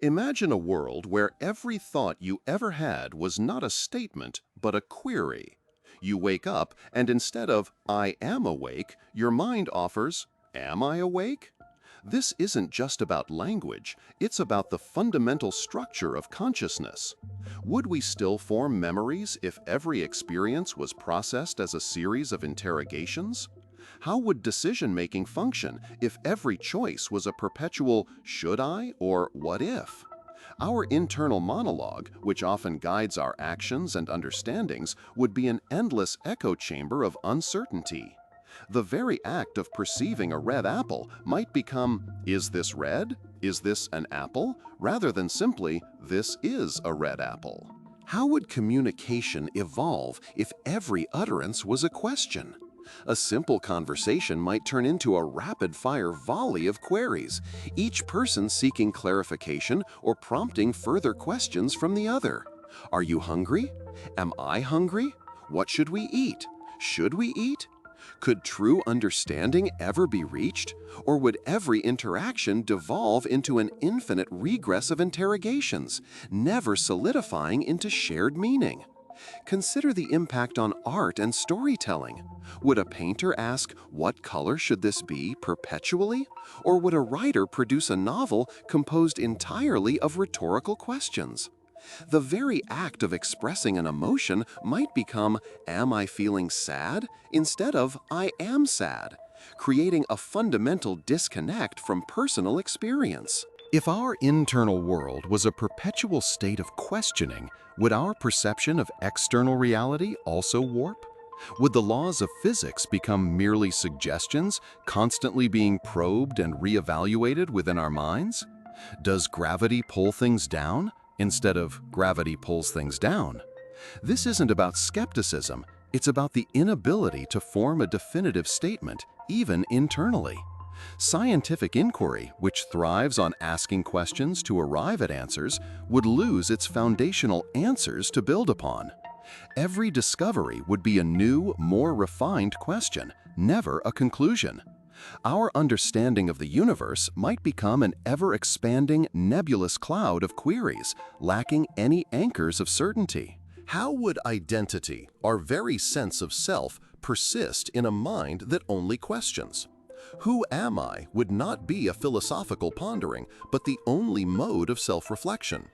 Imagine a world where every thought you ever had was not a statement, but a query. You wake up, and instead of "I am awake," your mind offers, "Am I awake?" This isn't just about language, it's about the fundamental structure of consciousness. Would we still form memories if every experience was processed as a series of interrogations? How would decision-making function if every choice was a perpetual "should I" or "what if"? Our internal monologue, which often guides our actions and understandings, would be an endless echo chamber of uncertainty. The very act of perceiving a red apple might become, "Is this red? Is this an apple?" rather than simply, "This is a red apple." How would communication evolve if every utterance was a question? A simple conversation might turn into a rapid-fire volley of queries, each person seeking clarification or prompting further questions from the other. Are you hungry? Am I hungry? What should we eat? Should we eat? Could true understanding ever be reached? Or would every interaction devolve into an infinite regress of interrogations, never solidifying into shared meaning? Consider the impact on art and storytelling. Would a painter ask, "What color should this be?" perpetually? Or would a writer produce a novel composed entirely of rhetorical questions? The very act of expressing an emotion might become, "Am I feeling sad?" instead of "I am sad," creating a fundamental disconnect from personal experience. If our internal world was a perpetual state of questioning, would our perception of external reality also warp? Would the laws of physics become merely suggestions, constantly being probed and reevaluated within our minds? Does gravity pull things down instead of gravity pulls things down? This isn't about skepticism, it's about the inability to form a definitive statement, even internally. Scientific inquiry, which thrives on asking questions to arrive at answers, would lose its foundational answers to build upon. Every discovery would be a new, more refined question, never a conclusion. Our understanding of the universe might become an ever-expanding, nebulous cloud of queries, lacking any anchors of certainty. How would identity, our very sense of self, persist in a mind that only questions? "Who am I?" would not be a philosophical pondering, but the only mode of self-reflection.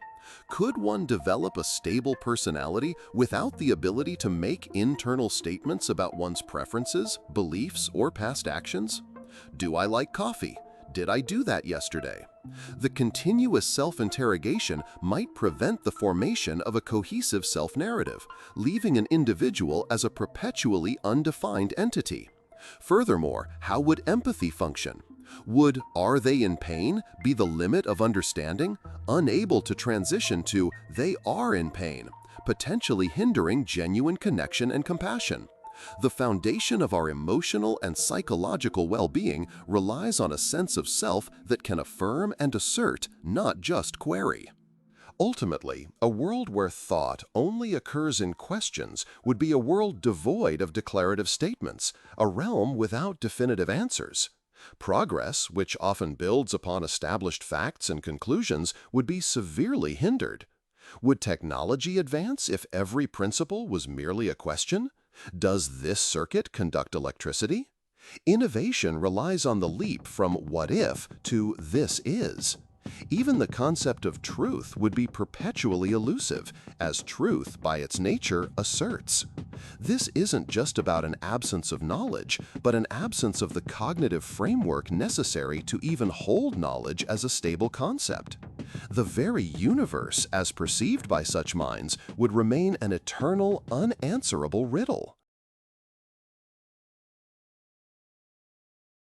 Could one develop a stable personality without the ability to make internal statements about one's preferences, beliefs, or past actions? Do I like coffee? Did I do that yesterday? The continuous self-interrogation might prevent the formation of a cohesive self-narrative, leaving an individual as a perpetually undefined entity. Furthermore, how would empathy function? Would "are they in pain" be the limit of understanding, unable to transition to "they are in pain," potentially hindering genuine connection and compassion? The foundation of our emotional and psychological well-being relies on a sense of self that can affirm and assert, not just query. Ultimately, a world where thought only occurs in questions would be a world devoid of declarative statements, a realm without definitive answers. Progress, which often builds upon established facts and conclusions, would be severely hindered. Would technology advance if every principle was merely a question? Does this circuit conduct electricity? Innovation relies on the leap from "what if" to "this is." Even the concept of truth would be perpetually elusive, as truth, by its nature, asserts. This isn't just about an absence of knowledge, but an absence of the cognitive framework necessary to even hold knowledge as a stable concept. The very universe, as perceived by such minds, would remain an eternal, unanswerable riddle.